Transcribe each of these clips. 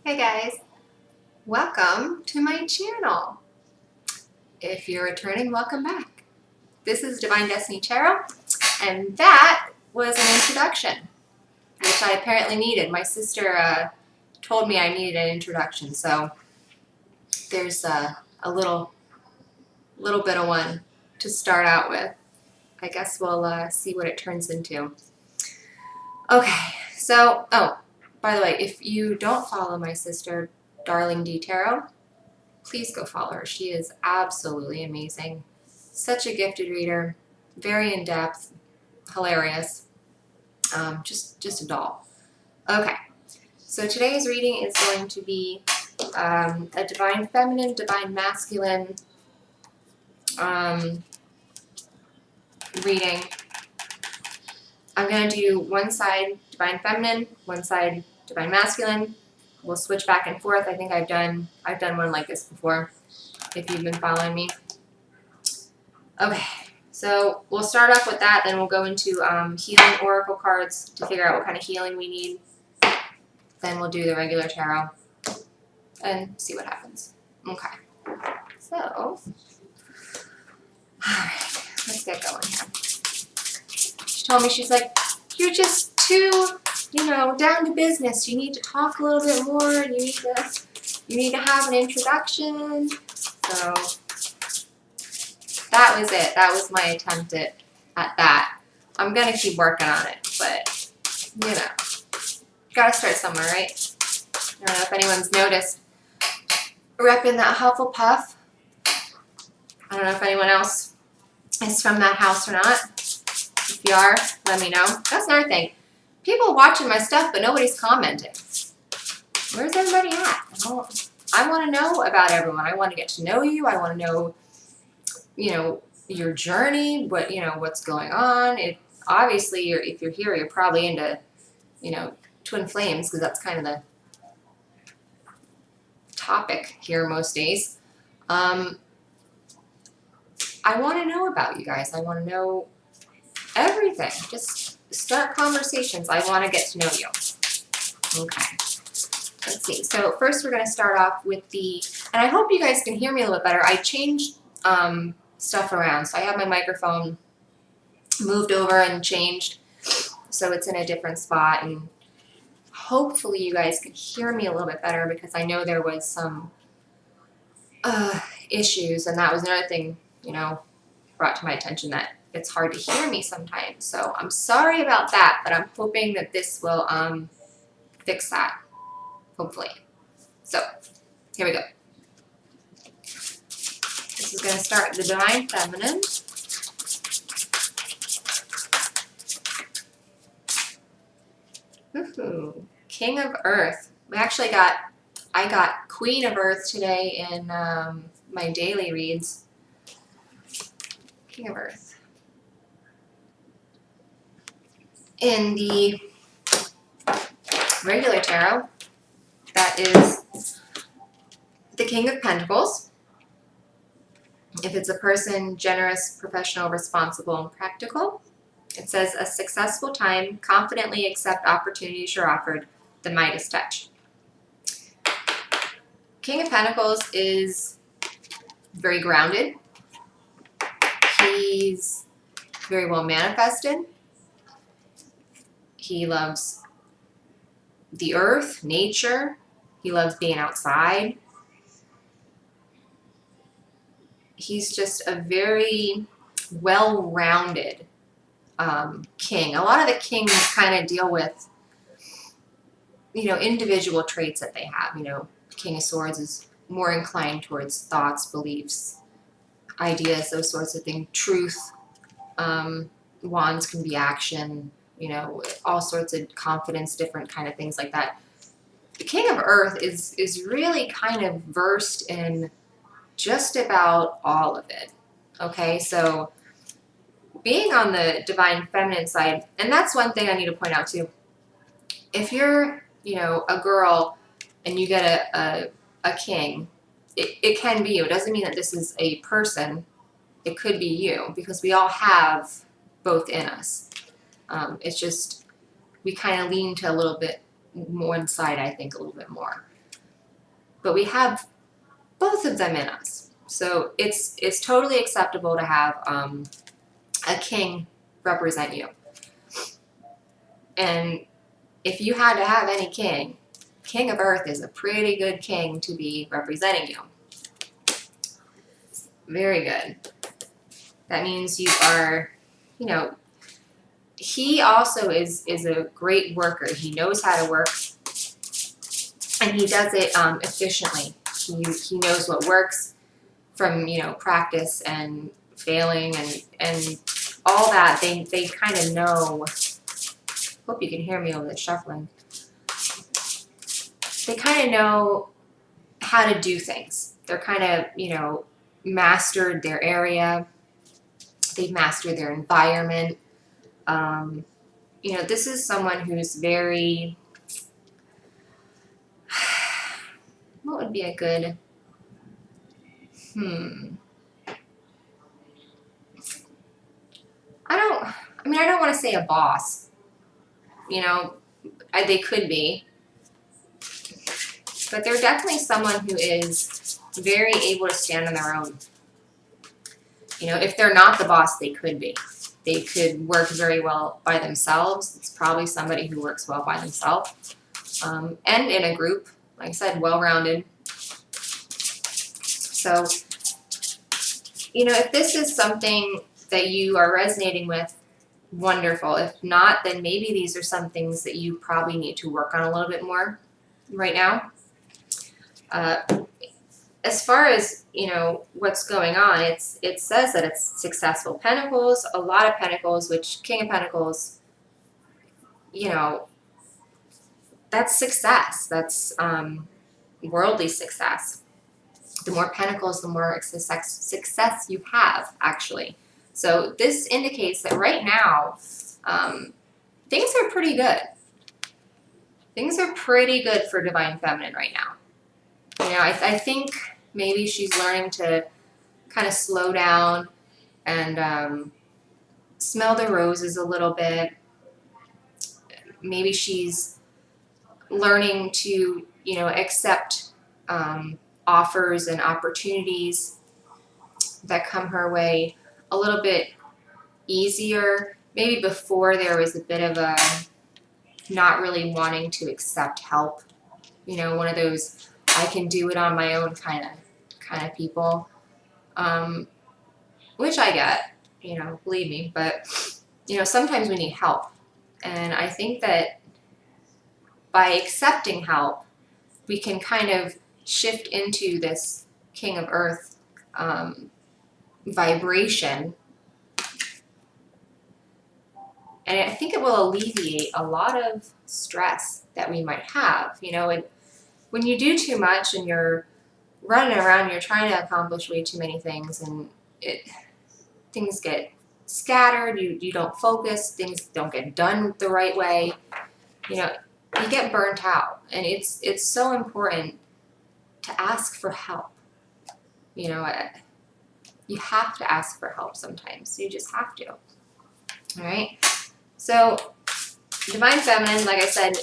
Hey guys, welcome to my channel. If you're returning, welcome back. This is Divine Destiny Tarot, and that was an introduction, which I apparently needed. My sister told me I needed an introduction, so there's a little bit of one to start out with. I guess we'll see what it turns into. Okay, so, oh, by the way, if you don't follow my sister, Darling D Tarot, please go follow her. She is absolutely amazing. Such a gifted reader, very in-depth, hilarious, just a doll. Okay, so today's reading is going to be a Divine Feminine, Divine Masculine reading. I'm going to do one side Divine Feminine, one side Divine Masculine. We'll switch back and forth. I think I've done one like this before, if you've been following me. Okay, so we'll start off with that, then we'll go into healing oracle cards to figure out what kind of healing we need. Then we'll do the regular tarot and see what happens. Okay, so, alright, let's get going here. She told me, she's like, you're just too, down to business. You need to talk a little bit more, and you need to have an introduction. So that was it. That was my attempt at that. I'm going to keep working on it, but, got to start somewhere, right? I don't know if anyone's noticed. Repping that Hufflepuff. I don't know if anyone else is from that house or not. If you are, let me know. That's another thing. People watching my stuff, but nobody's commenting. Where's everybody at? I want to know about everyone. I want to get to know you. I want to know, your journey, what's going on. Obviously, if you're here, you're probably into, twin flames, because that's kind of the topic here most days. I want to know about you guys. I want to know everything. Just start conversations. I want to get to know you. Okay. Let's see. So first we're going to start off with and I hope you guys can hear me a little bit better. I changed stuff around. So I have my microphone moved over and changed so it's in a different spot, and hopefully you guys can hear me a little bit better, because I know there was some issues, and that was another thing, brought to my attention, that it's hard to hear me sometimes. So I'm sorry about that, but I'm hoping that this will fix that, hopefully. So here we go. This is going to start the Divine Feminine. Woohoo. King of Earth. I got Queen of Earth today in my daily reads. King of Earth. In the regular tarot, that is the King of Pentacles. If it's a person, generous, professional, responsible, and practical. It says, a successful time, confidently accept opportunities you're offered, the Midas touch. King of Pentacles is very grounded. He's very well manifested. He loves the earth, nature. He loves being outside. He's just a very well-rounded king. A lot of the kings kind of deal with, individual traits that they have. King of Swords is more inclined towards thoughts, beliefs, ideas, those sorts of things. Truth. Wands can be action. All sorts of confidence, different kind of things like that. The King of Earth is really kind of versed in just about all of it. Okay, so being on the Divine Feminine side, and that's one thing I need to point out too. If you're, a girl and you get a king, it can be you. It doesn't mean that this is a person. It could be you, because we all have both in us. It's just we kind of lean to a little bit one side, I think, a little bit more. but we have both of them in us. So it's totally acceptable to have a king represent you. And if you had to have any king, King of Earth is a pretty good king to be representing you. Very good. That means you are, you know, he also is a great worker. He knows how to work, and he does it efficiently. He knows what works from, you know, practice and failing and all that. They kind of know. Hope you can hear me over the shuffling. They kind of know how to do things. They're kind of, you know, mastered their area. They've mastered their environment. You know, this is someone who's very, what would be a good, I don't want to say a boss, you know, they could be, but they're definitely someone who is very able to stand on their own. You know, if they're not the boss, they could be. They could work very well by themselves. It's probably somebody who works well by themselves. And in a group, like I said, well-rounded. So, you know, if this is something that you are resonating with, wonderful. If not, then maybe these are some things that you probably need to work on a little bit more right now. As far as, you know, what's going on, it says that it's successful pentacles, a lot of pentacles, which King of Pentacles, you know, that's success. That's worldly success. The more pentacles, the more success you have, actually. So this indicates that right now, things are pretty good. Things are pretty good for Divine Feminine right now. You know, I think maybe she's learning to kind of slow down and smell the roses a little bit. Maybe she's learning to, you know, accept offers and opportunities that come her way a little bit easier. Maybe before there was a bit of a not really wanting to accept help. You know, one of those I can do it on my own kind of people, which I get, you know, believe me, but, you know, sometimes we need help. And I think that by accepting help, we can kind of shift into this King of Earth vibration. And I think it will alleviate a lot of stress that we might have. You know, when you do too much and you're running around, you're trying to accomplish way too many things, and things get scattered, you don't focus, things don't get done the right way, you know, you get burnt out. And it's so important to ask for help. You know, you have to ask for help sometimes. You just have to. All right? So, Divine Feminine, like I said,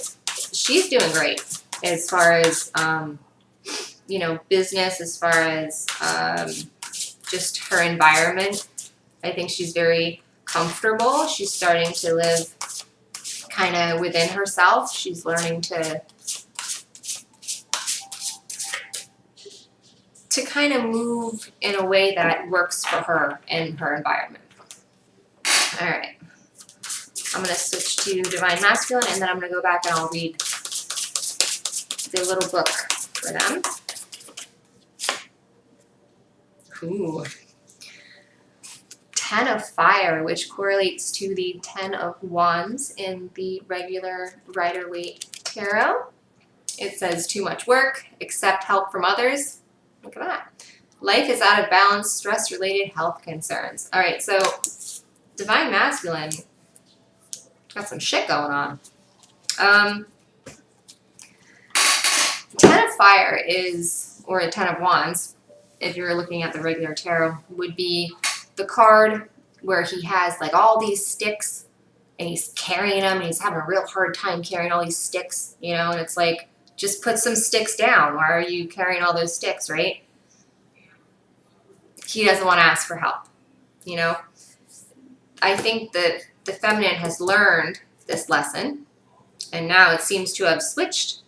she's doing great as far as, you know, business, as far as just her environment. I think she's very comfortable. She's starting to live kind of within herself. She's learning to kind of move in a way that works for her and her environment. All right. I'm going to switch to Divine Masculine, and then I'm going to go back and I'll read the little book for them. Ooh. 10 of Fire, which correlates to the 10 of Wands in the regular Rider-Waite Tarot. It says too much work, accept help from others. Look at that. Life is out of balance, stress-related health concerns. All right, so Divine Masculine got some shit going on. 10 of Fire is, or a 10 of Wands, if you're looking at the regular tarot, would be the card where he has like all these sticks and he's carrying them and he's having a real hard time carrying all these sticks, you know, and it's like just put some sticks down. Why are you carrying all those sticks, right? He doesn't want to ask for help, you know? I think that the feminine has learned this lesson, and now it seems to have switched,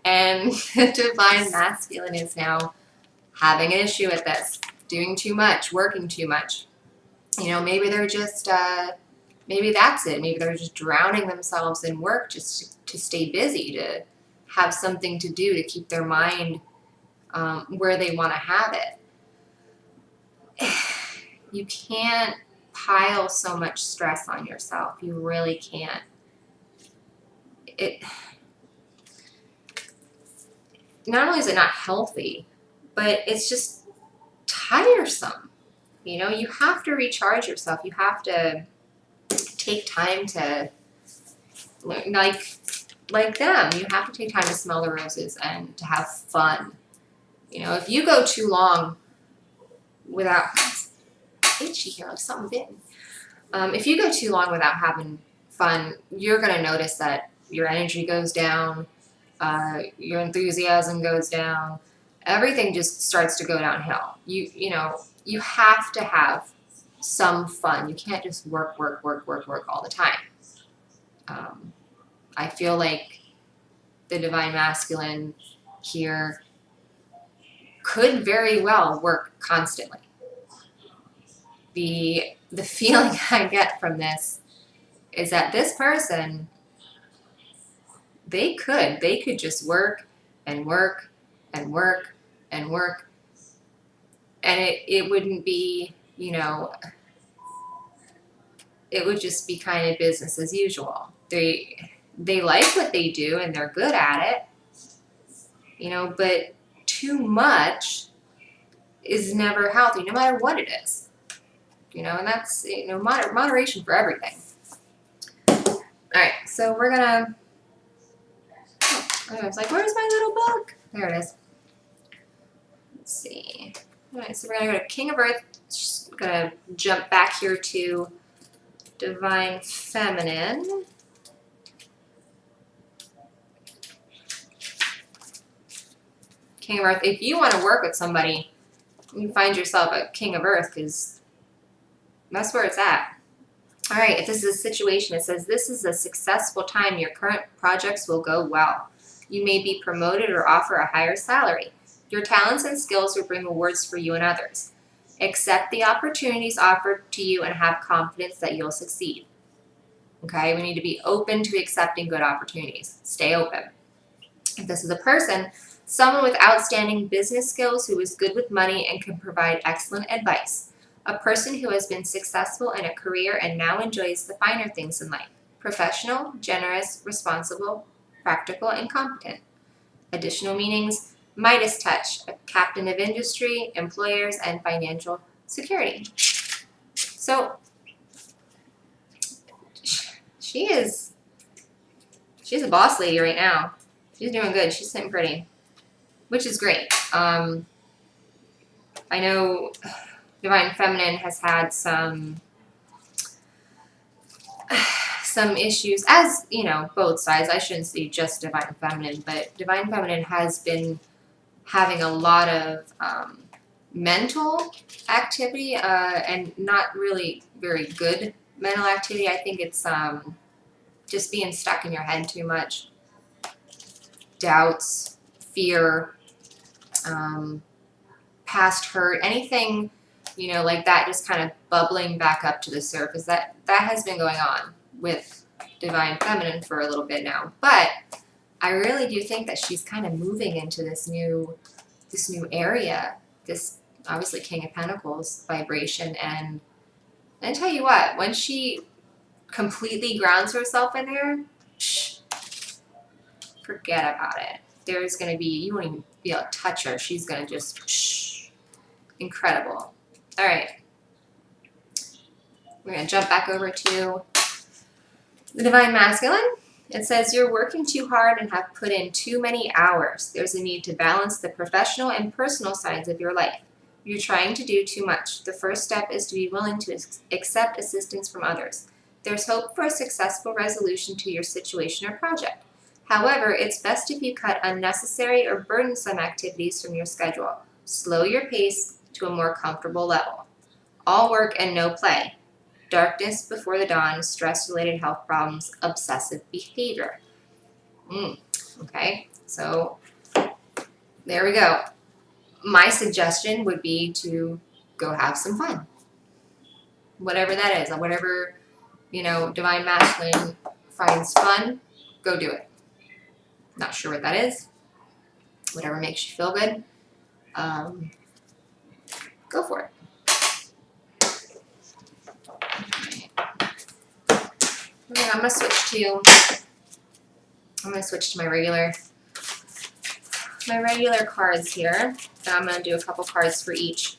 and the divine masculine is now having an issue with this, doing too much, working too much. You know, maybe they're just, maybe that's it. Maybe they're just drowning themselves in work just to stay busy, to have something to do, to keep their mind where they want to have it. You can't pile so much stress on yourself. You really can't. Not only is it not healthy, but it's just tiresome. You know, you have to recharge yourself. You have to take time to, like them, you have to take time to smell the roses and to have fun. You know, if you go too long without, itchy here, like something bitten. If you go too long without having fun, you're going to notice that your energy goes down, your enthusiasm goes down, everything just starts to go downhill. You know, you have to have some fun. You can't just work all the time. I feel like the divine masculine here could very well work constantly. The feeling I get from this is that this person, they could just work and work and work and work, and it wouldn't be, you know, it would just be kind of business as usual. They like what they do and they're good at it, you know, but too much is never healthy, no matter what it is, you know, and that's, you know, moderation for everything. All right, so we're gonna, I was like, where's my little book? There it is. Let's see. All right, so we're gonna go to King of Earth. Just gonna jump back here to Divine Feminine. King of Earth. If you want to work with somebody, you find yourself a King of Earth, because that's where it's at. All right, if this is a situation, it says this is a successful time. Your current projects will go well. You may be promoted or offer a higher salary. Your talents and skills will bring awards for you and others. Accept the opportunities offered to you and have confidence that you'll succeed. Okay, we need to be open to accepting good opportunities. Stay open. If this is a person, someone with outstanding business skills who is good with money and can provide excellent advice. A person who has been successful in a career and now enjoys the finer things in life. Professional, generous, responsible, practical, and competent. Additional meanings: Midas touch, a captain of industry, employers, and financial security. So she's a boss lady right now. She's doing good. She's sitting pretty, which is great. I know Divine Feminine has had some issues, as you know, both sides. I shouldn't say just Divine Feminine, but Divine Feminine has been having a lot of mental activity and not really very good mental activity. I think it's just being stuck in your head too much. Doubts, fear, past hurt, anything, you know, like that, just kind of bubbling back up to the surface. That has been going on with Divine Feminine for a little bit now. But I really do think that she's kind of moving into this new area, this obviously King of Pentacles vibration. And I tell you what, when she completely grounds herself in there, forget about it. There's going to be, you won't even be able to touch her. She's going to just, incredible. All right. We're going to jump back over to the Divine Masculine. It says you're working too hard and have put in too many hours. There's a need to balance the professional and personal sides of your life. You're trying to do too much. The first step is to be willing to accept assistance from others. There's hope for a successful resolution to your situation or project. However, it's best if you cut unnecessary or burdensome activities from your schedule. Slow your pace to a more comfortable level. All work and no play. Darkness before the dawn, stress-related health problems, obsessive behavior. Okay, so there we go. My suggestion would be to go have some fun. Whatever that is, or whatever, Divine Masculine finds fun, go do it. Not sure what that is. Whatever makes you feel good, go for it. Okay, I'm gonna switch to my regular cards here. So I'm gonna do a couple cards for each,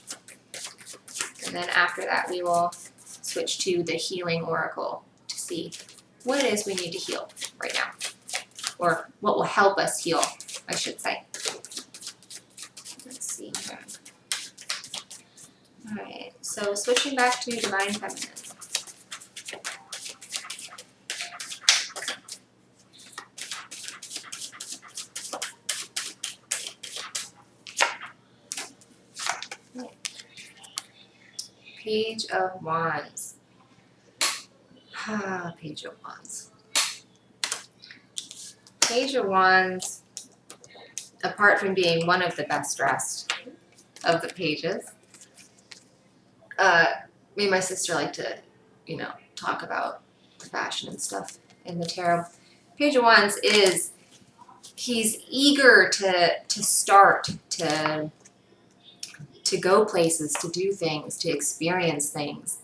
and then after that we will switch to the healing oracle to see what it is we need to heal right now, or what will help us heal, I should say. Let's see here. All right, so switching back to Divine Feminine. Page of Wands. Page of Wands. Page of Wands, apart from being one of the best dressed of the pages, me and my sister like to, talk about fashion and stuff in the tarot. Page of Wands he's eager to start, to go places, to do things, to experience things.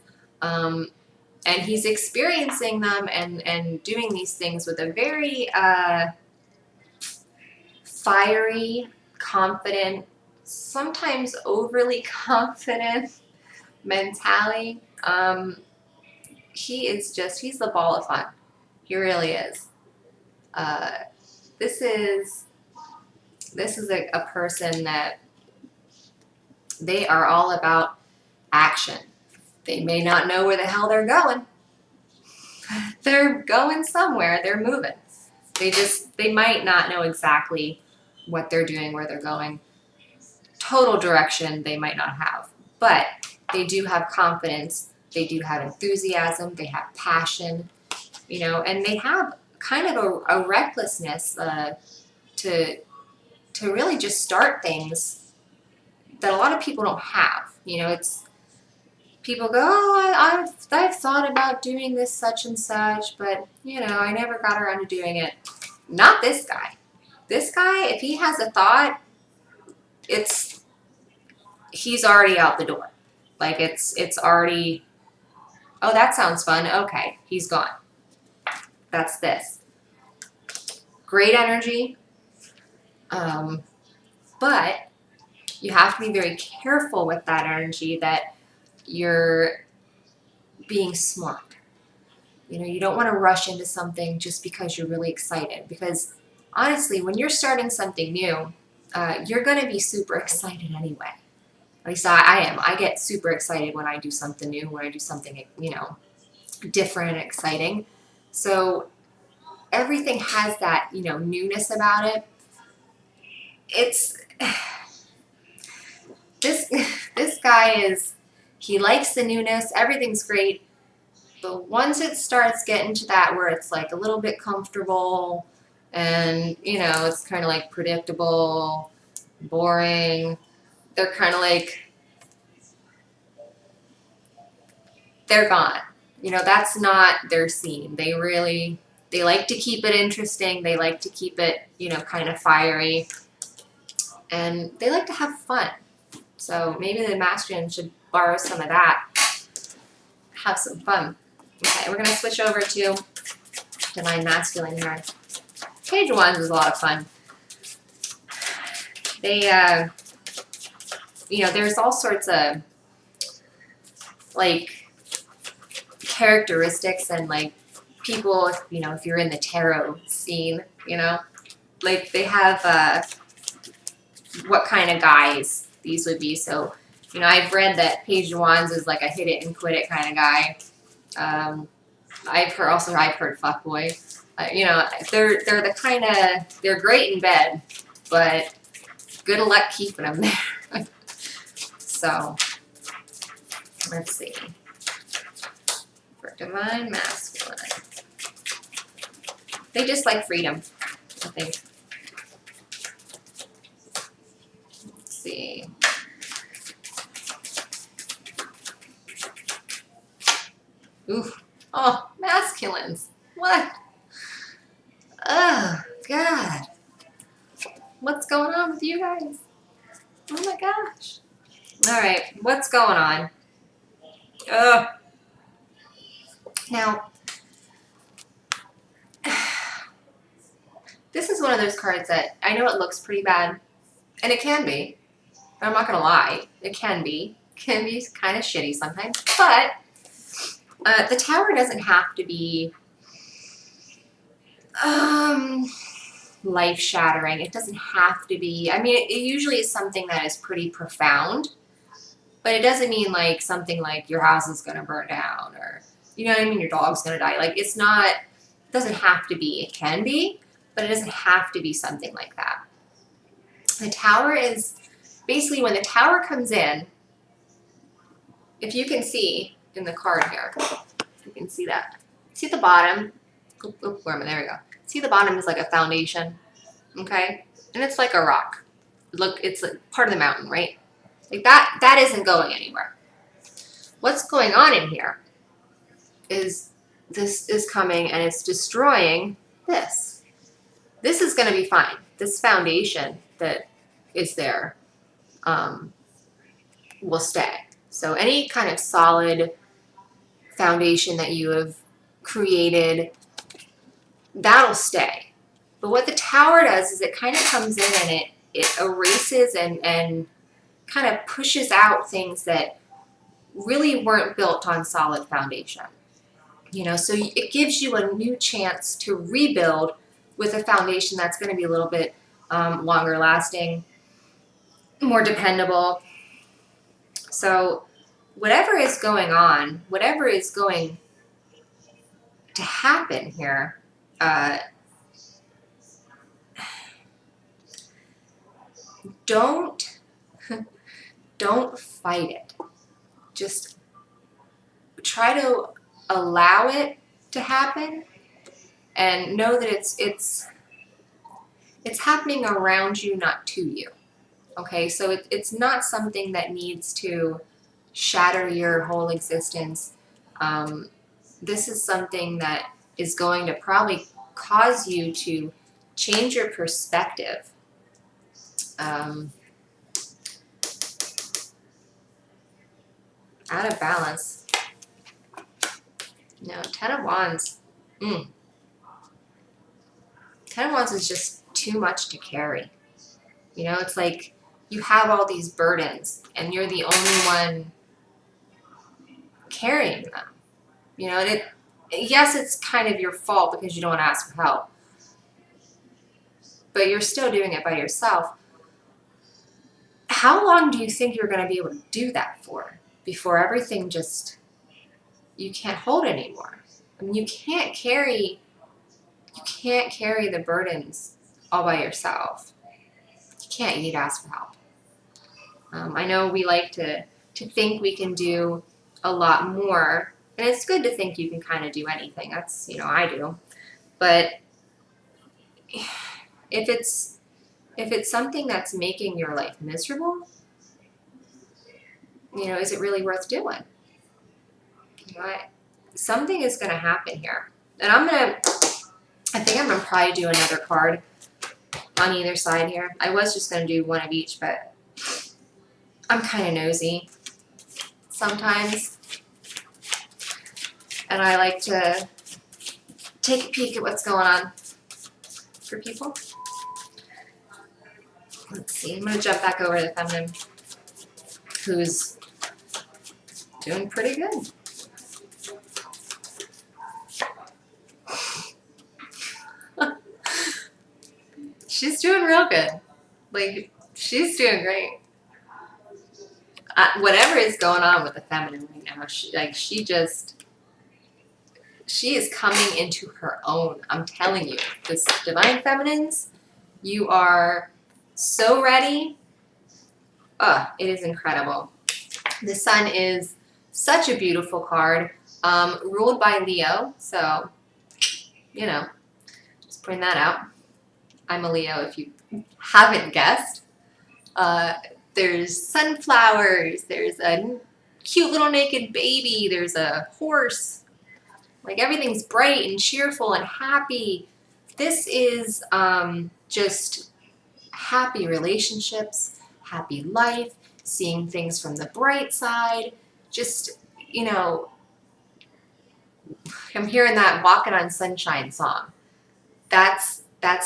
And he's experiencing them and doing these things with a very fiery, confident, sometimes overly confident mentality. He's the ball of fun. He really is. This is a person that they are all about action. They may not know where the hell they're going. They're going somewhere. They're moving. They might not know exactly what they're doing, where they're going. Total direction they might not have. But they do have confidence. They do have enthusiasm. They have passion. And they have kind of a recklessness to really just start things that a lot of people don't have. It's people go, oh, I've thought about doing this such and such, but I never got around to doing it. Not this guy. This guy, if he has a thought, he's already out the door. Like it's already, oh, that sounds fun. Okay, he's gone. That's this. Great energy, but you have to be very careful with that energy, that you're being smart. You don't want to rush into something just because you're really excited, because honestly, when you're starting something new, you're going to be super excited anyway. At least I am. I get super excited when I do something new, when I do something, different and exciting. So everything has that, newness about it. This guy he likes the newness, everything's great, but once it starts getting to that where it's like a little bit comfortable and, it's kind of like predictable, boring, they're kind of like, they're gone. That's not their scene. They like to keep it interesting. They like to keep it, kind of fiery. And they like to have fun. So maybe the masculine should borrow some of that. Have some fun. Okay, we're going to switch over to Divine Masculine here. Page of Wands is a lot of fun. They, there's all sorts of, like, characteristics and, like, people, if you're in the tarot scene, like, they have, what kind of guys these would be. So, I've read that Page of Wands is like a hit it and quit it kind of guy. I've heard fuckboy. You know, they're the kind of, they're great in bed, but good luck keeping them there. So, let's see. For Divine Masculine. They just like freedom, I think. Let's see. Oof. Oh, masculines. What? Oh, God. What's going on with you guys? Oh my gosh. All right, what's going on? Ugh. Now, this is one of those cards that I know it looks pretty bad, and it can be. I'm not going to lie. It can be. Can be kind of shitty sometimes, but the Tower doesn't have to be life-shattering. It doesn't have to be. I mean, it usually is something that is pretty profound, but it doesn't mean like something like your house is going to burn down or, you know what I mean, your dog's going to die. Like, it's not, it doesn't have to be. It can be, but it doesn't have to be something like that. The Tower is basically when the Tower comes in, if you can see in the card here, you can see that. See at the bottom? Where am I? There we go. See the bottom is like a foundation, okay? And it's like a rock. Look, it's like part of the mountain, right? Like that isn't going anywhere. What's going on in here is this is coming and it's destroying this. This is going to be fine. This foundation that is there will stay. So any kind of solid foundation that you have created, that'll stay. But what the Tower does is it kind of comes in and it erases and kind of pushes out things that really weren't built on solid foundation. You know, so it gives you a new chance to rebuild with a foundation that's going to be a little bit longer lasting, more dependable. So whatever is going on, whatever is going to happen here, don't fight it. Just try to allow it to happen and know that it's happening around you, not to you. Okay, so it's not something that needs to shatter your whole existence. This is something that is going to probably cause you to change your perspective. Out of balance. No, 10 of Wands. 10 of Wands is just too much to carry. You know, it's like you have all these burdens and you're the only one carrying them. You know, and yes, it's kind of your fault because you don't want to ask for help. But you're still doing it by yourself. How long do you think you're going to be able to do that for before everything just, you can't hold anymore? I mean, you can't carry the burdens all by yourself. You can't. You need to ask for help. I know we like to think we can do a lot more, and it's good to think you can kind of do anything. That's, you know, I do. But if it's something that's making your life miserable, you know, is it really worth doing? You know, something is going to happen here. And I think I'm going to probably do another card on either side here. I was just going to do one of each, but I'm kind of nosy sometimes. And I like to take a peek at what's going on for people. Let's see, I'm going to jump back over to the feminine, who's doing pretty good. She's doing real good. Like, she's doing great. Whatever is going on with the feminine right now, she just, she is coming into her own. I'm telling you, this Divine Feminines, you are so ready. It is incredible. The Sun is such a beautiful card, ruled by Leo. So, you know, just putting that out. I'm a Leo if you haven't guessed. There's sunflowers, there's a cute little naked baby, there's a horse. Like everything's bright and cheerful and happy. This is just happy relationships, happy life, seeing things from the bright side. Just, you know, I'm hearing that Walking on Sunshine song. That's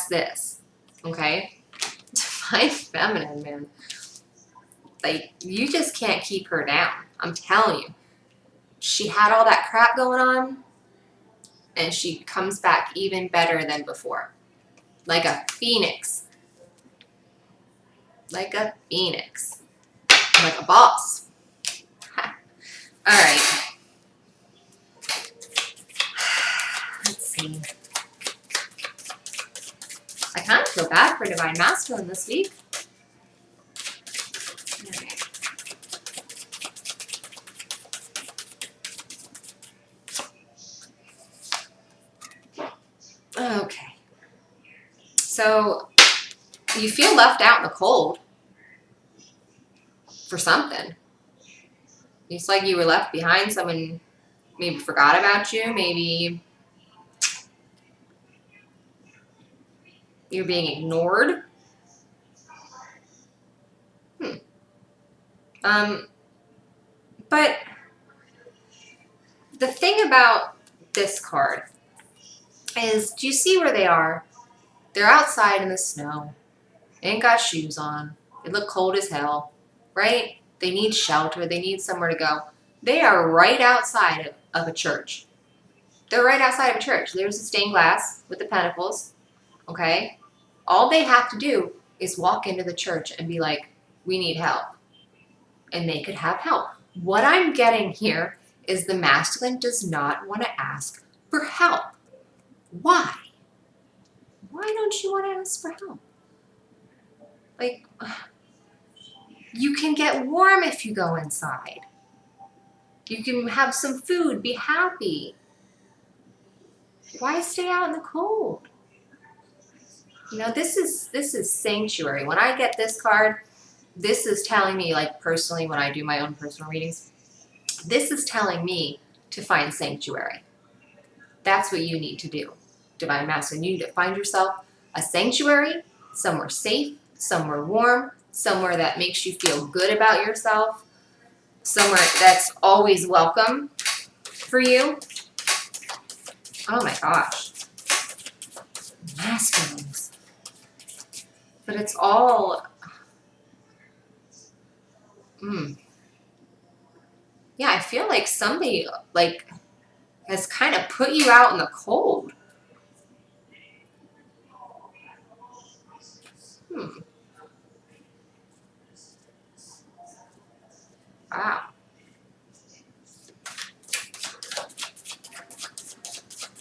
this, okay? Divine Feminine, man. Like, you just can't keep her down. I'm telling you. She had all that crap going on, and she comes back even better than before. Like a phoenix. Like a phoenix. Like a boss. Alright. Let's see. I kind of feel bad for Divine Masculine this week. Okay. So, you feel left out in the cold for something. It's like you were left behind. Someone maybe forgot about you. Maybe you're being ignored. But the thing about this card is, do you see where they are? They're outside in the snow. They ain't got shoes on. They look cold as hell, right? They need shelter. They need somewhere to go. They are right outside of a church. They're right outside of a church. There's the stained glass with the pentacles, okay? All they have to do is walk into the church and be like, we need help. And they could have help. What I'm getting here is the masculine does not want to ask for help. Why? Why don't you want to ask for help? Like, you can get warm if you go inside. You can have some food, be happy. Why stay out in the cold? You know, this is sanctuary. When I get this card, this is telling me, like personally, when I do my own personal readings, this is telling me to find sanctuary. That's what you need to do, Divine Masculine. You need to find yourself a sanctuary, somewhere safe, somewhere warm, somewhere that makes you feel good about yourself, somewhere that's always welcome for you. Oh my gosh. Masculines. But it's all... Yeah, I feel like somebody, like, has kind of put you out in the cold. Wow.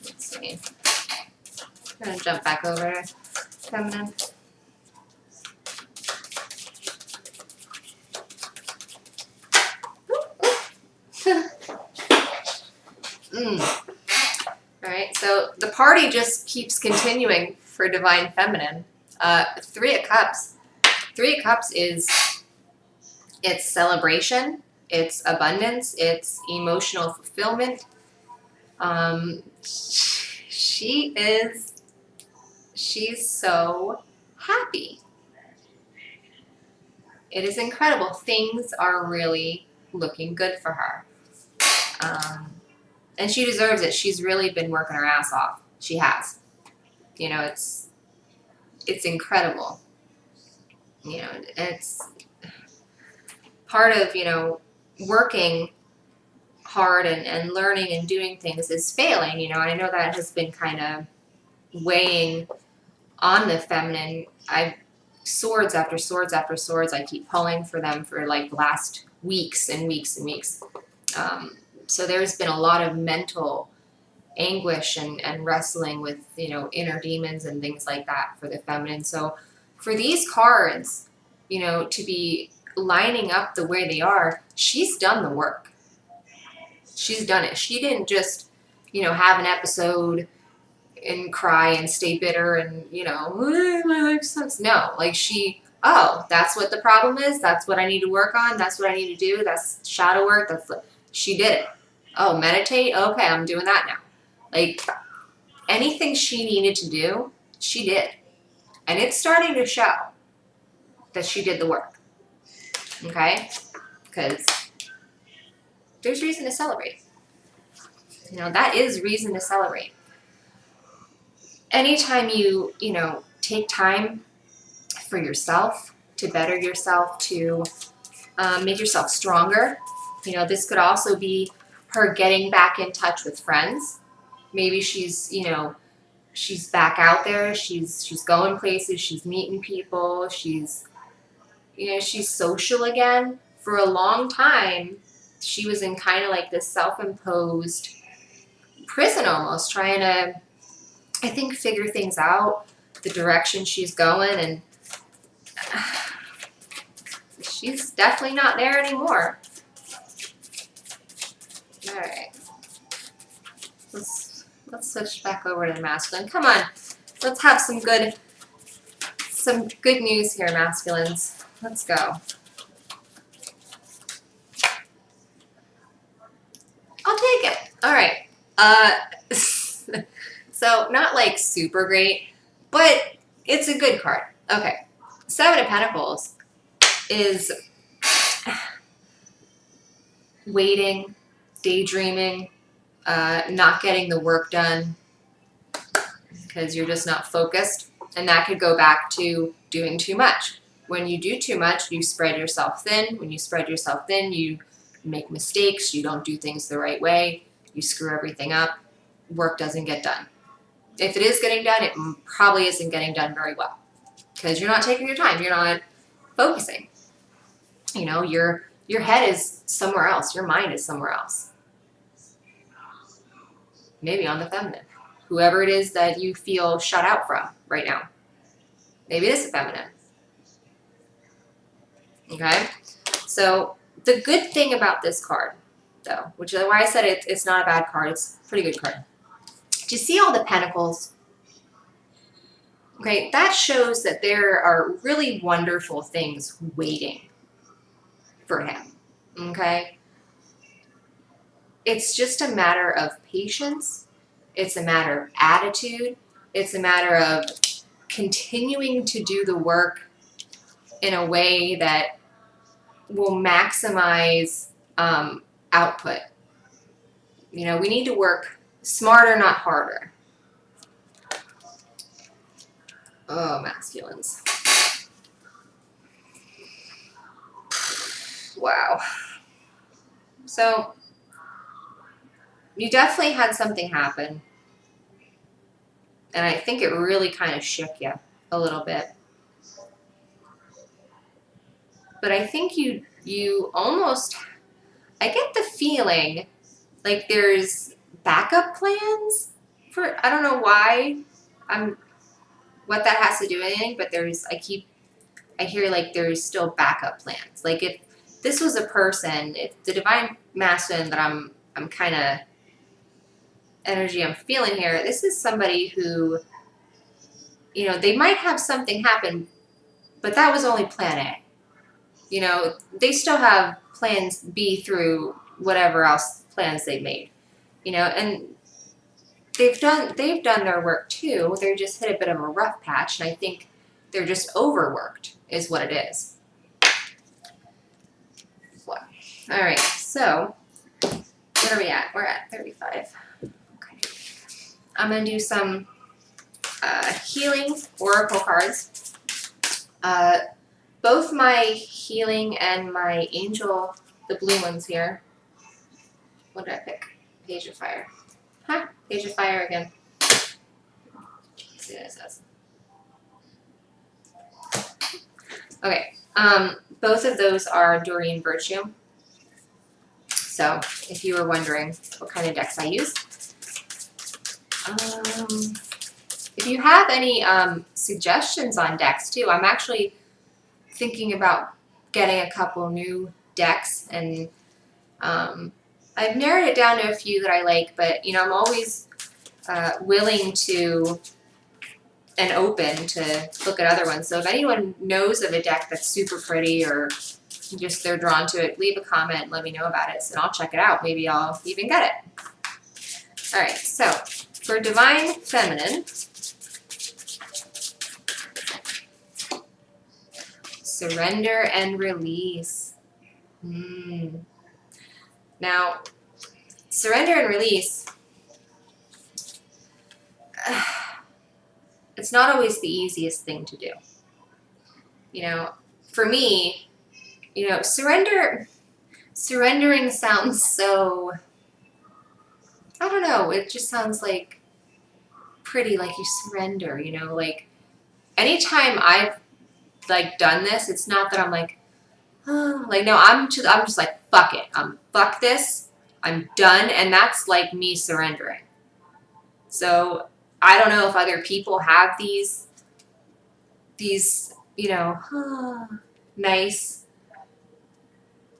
Let's see. I'm going to jump back over to Feminine. Alright, so the party just keeps continuing for Divine Feminine. 3 of Cups. 3 of Cups is, it's celebration, it's abundance, it's emotional fulfillment. She's so happy. It is incredible. Things are really looking good for her. And she deserves it. She's really been working her ass off. She has. You know, it's incredible. You know, it's part of, you know, working hard and learning and doing things is failing, you know, and I know that has been kind of weighing on the feminine. Swords after swords after swords, I keep pulling for them for like the last weeks and weeks and weeks. So there's been a lot of mental anguish and wrestling with, you know, inner demons and things like that for the feminine. So for these cards, you know, to be lining up the way they are, she's done the work. She's done it. She didn't just, you know, have an episode and cry and stay bitter and, you know, my life sucks. No, like oh, that's what the problem is. That's what I need to work on. That's what I need to do. That's shadow work. She did it. Oh, meditate. Okay, I'm doing that now. Like anything she needed to do, she did. And it's starting to show that she did the work. Okay? Because there's reason to celebrate. You know, that is reason to celebrate. Anytime you know, take time for yourself, to better yourself, to make yourself stronger. You know, this could also be her getting back in touch with friends. Maybe she's, you know, she's back out there. She's going places. She's meeting people. She's, you know, she's social again. For a long time, she was in kind of like this self-imposed prison almost, trying to, I think, figure things out, the direction she's going, and she's definitely not there anymore. All right. Let's switch back over to the masculine. Come on. Let's have some good news here, masculines. Let's go. I'll take it. All right. So not like super great, but it's a good card. Okay. Seven of Pentacles is waiting, daydreaming, not getting the work done because you're just not focused. And that could go back to doing too much. When you do too much, you spread yourself thin. When you spread yourself thin, you make mistakes. You don't do things the right way. You screw everything up. Work doesn't get done. If it is getting done, it probably isn't getting done very well because you're not taking your time. You're not focusing. You know, your head is somewhere else. Your mind is somewhere else. Maybe on the feminine. Whoever it is that you feel shut out from right now. Maybe it is the feminine. Okay? So the good thing about this card, though, which is why I said it's not a bad card. It's a pretty good card. Do you see all the pentacles? Okay, that shows that there are really wonderful things waiting for him. Okay? It's just a matter of patience. It's a matter of attitude. It's a matter of continuing to do the work in a way that will maximize output. You know, we need to work smarter, not harder. Oh, masculines. Wow. So, you definitely had something happen. And I think it really kind of shook you a little bit. But I think you almost, I get the feeling like there's backup plans for, I don't know why, what that has to do with anything, but I hear like there's still backup plans. Like if this was a person, if the divine masculine that I'm kind of energy I'm feeling here, this is somebody who, you know, they might have something happen, but that was only plan A. You know, they still have plans B through whatever else plans they made. You know, and they've done their work too. They're just hit a bit of a rough patch, and I think they're just overworked is what it is. All right, so what are we at? We're at 35. Okay. I'm going to do some healing oracle cards. Both my healing and my angel, the blue ones here. What did I pick? Page of Fire. Huh? Page of Fire again. Let's see what it says. Okay. Both of those are Doreen Virtue. So, if you were wondering what kind of decks I use. If you have any suggestions on decks too, I'm actually thinking about getting a couple new decks, and I've narrowed it down to a few that I like, but you know, I'm always willing to and open to look at other ones. So if anyone knows of a deck that's super pretty or just they're drawn to it, leave a comment and let me know about it, and I'll check it out. Maybe I'll even get it. All right, so for Divine Feminine, Surrender and Release. Now, surrender and release, it's not always the easiest thing to do. You know, for me, you know, surrendering sounds so, I don't know, it just sounds like pretty, like you surrender, you know, like anytime I've like done this, it's not that I'm like, oh, like, no, I'm just like, fuck it, fuck this, I'm done, and that's like me surrendering. So I don't know if other people have these, you know, nice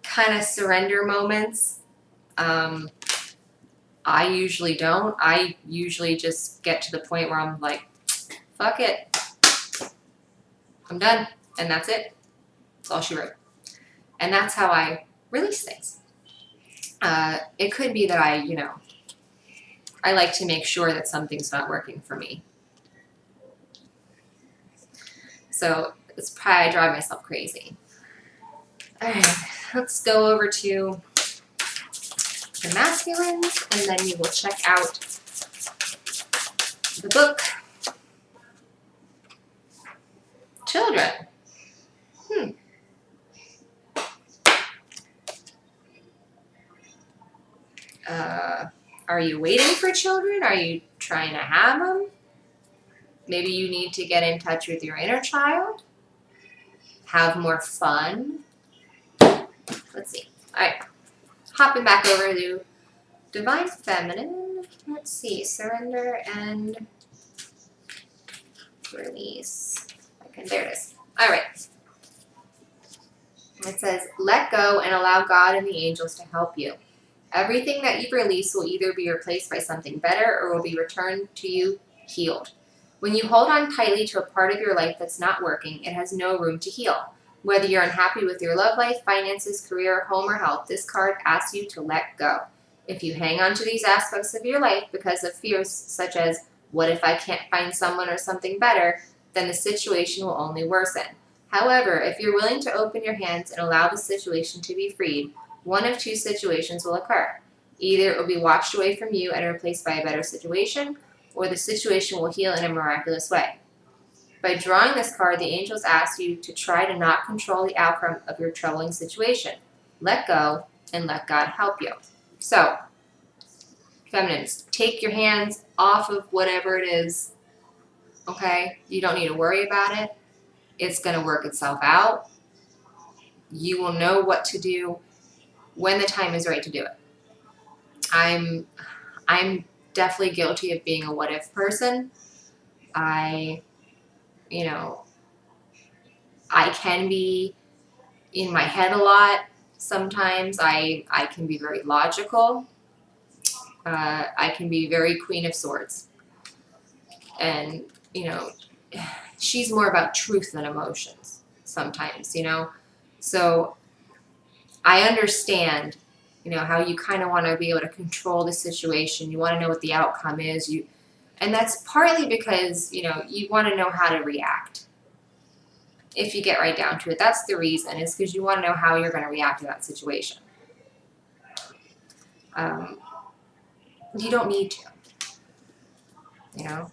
kind of surrender moments. I usually don't. I usually just get to the point where I'm like, fuck it, I'm done, and that's it. That's all she wrote. And that's how I release things. It could be that I, you know, I like to make sure that something's not working for me. So it's probably I drive myself crazy. All right, let's go over to the masculines, and then you will check out the book. Children. Are you waiting for children? Are you trying to have them? Maybe you need to get in touch with your inner child. Have more fun. Let's see. All right. Hopping back over to Divine Feminine. Let's see. Surrender and release. Okay, there it is. All right. It says, let go and allow God and the angels to help you. Everything that you release will either be replaced by something better or will be returned to you healed. When you hold on tightly to a part of your life that's not working, it has no room to heal. Whether you're unhappy with your love life, finances, career, home, or health, this card asks you to let go. If you hang on to these aspects of your life because of fears such as, what if I can't find someone or something better, then the situation will only worsen. However, if you're willing to open your hands and allow the situation to be freed, one of two situations will occur. Either it will be washed away from you and replaced by a better situation, or the situation will heal in a miraculous way. By drawing this card, the angels ask you to try to not control the outcome of your troubling situation. Let go and let God help you. So, feminines, take your hands off of whatever it is, okay? You don't need to worry about it. It's going to work itself out. You will know what to do when the time is right to do it. I'm definitely guilty of being a what if person. I can be in my head a lot. Sometimes I can be very logical. I can be very Queen of Swords. And, you know, she's more about truth than emotions sometimes, you know. So I understand, you know, how you kind of want to be able to control the situation. You want to know what the outcome is. And that's partly because, you know, you want to know how to react. If you get right down to it, that's the reason. Is because you want to know how you're going to react to that situation. You don't need to. You know,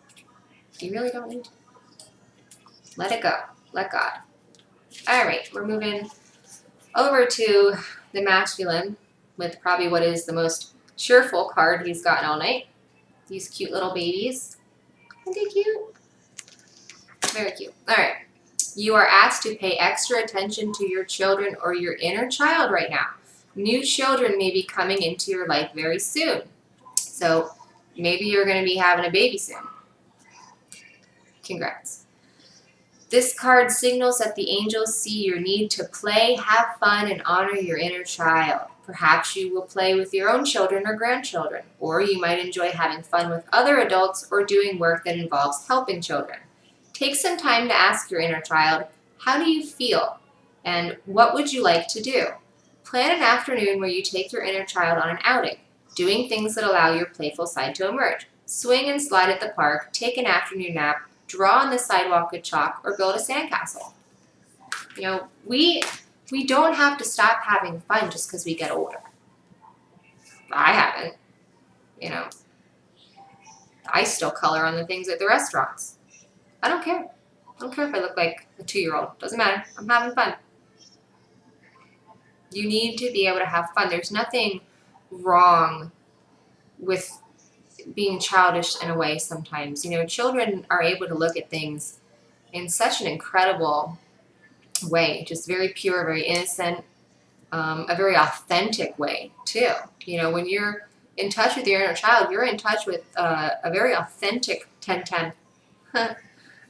you really don't need to. Let it go. Let God. All right, we're moving over to the masculine with probably what is the most cheerful card he's gotten all night. These cute little babies. Aren't they cute? Very cute. All right. You are asked to pay extra attention to your children or your inner child right now. New children may be coming into your life very soon. So Maybe you're going to be having a baby soon. Congrats. This card signals that the angels see your need to play, have fun, and honor your inner child. Perhaps you will play with your own children or grandchildren, or you might enjoy having fun with other adults or doing work that involves helping children. Take some time to ask your inner child, how do you feel? And what would you like to do? Plan an afternoon where you take your inner child on an outing, doing things that allow your playful side to emerge. Swing and slide at the park, take an afternoon nap, draw on the sidewalk with chalk, or build a sandcastle. You know, we don't have to stop having fun just because we get older. I haven't. You know, I still color on the things at the restaurants. I don't care. I don't care if I look like a 2-year-old. Doesn't matter. I'm having fun. You need to be able to have fun. There's nothing wrong with being childish in a way sometimes. You know, children are able to look at things in such an incredible way, just very pure, very innocent, a very authentic way too. You know, when you're in touch with your inner child, you're in touch with a very authentic 1010,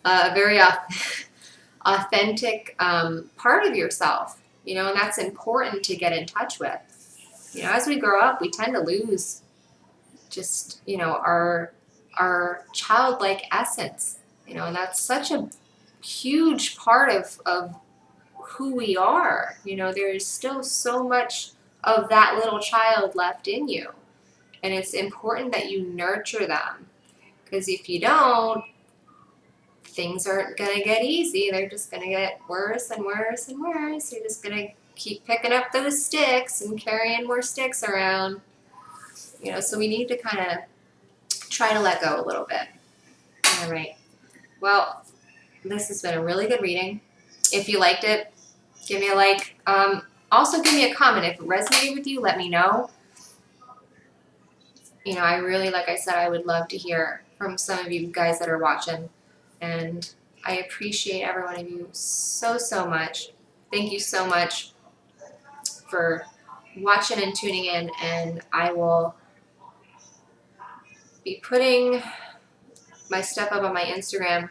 a very authentic part of yourself. You know, and that's important to get in touch with. You know, as we grow up, we tend to lose just, you know, our childlike essence. You know, and that's such a huge part of who we are. You know, there's still so much of that little child left in you. And it's important that you nurture them. Because if you don't, things aren't going to get easy. They're just going to get worse and worse and worse. You're just going to keep picking up those sticks and carrying more sticks around. You know, so we need to kind of try to let go a little bit. All right. Well, this has been a really good reading. If you liked it, give me a like. Also, give me a comment. If it resonated with you, let me know. You know, I really, like I said, I would love to hear from some of you guys that are watching. And I appreciate every one of you so, so much. Thank you so much for watching and tuning in. And I will be putting my stuff up on my Instagram,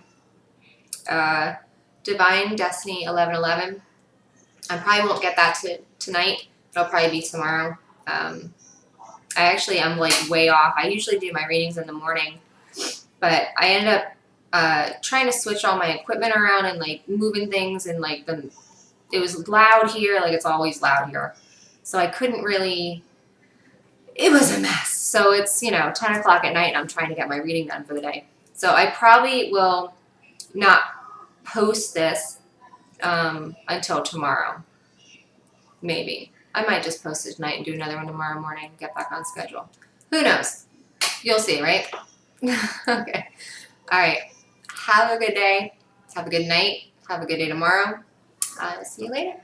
Divine Destiny 1111. I probably won't get that to tonight. It'll probably be tomorrow. I actually am like way off. I usually do my readings in the morning, but I ended up trying to switch all my equipment around and like moving things, and like it was loud here, like it's always loud here. So I couldn't really, it was a mess. So it's, you know, 10 o'clock at night and I'm trying to get my reading done for the day. So I probably will not post this until tomorrow. Maybe. I might just post it tonight and do another one tomorrow morning and get back on schedule. Who knows? You'll see, right? Okay. All right. Have a good day. Have a good night. Have a good day tomorrow. See you later.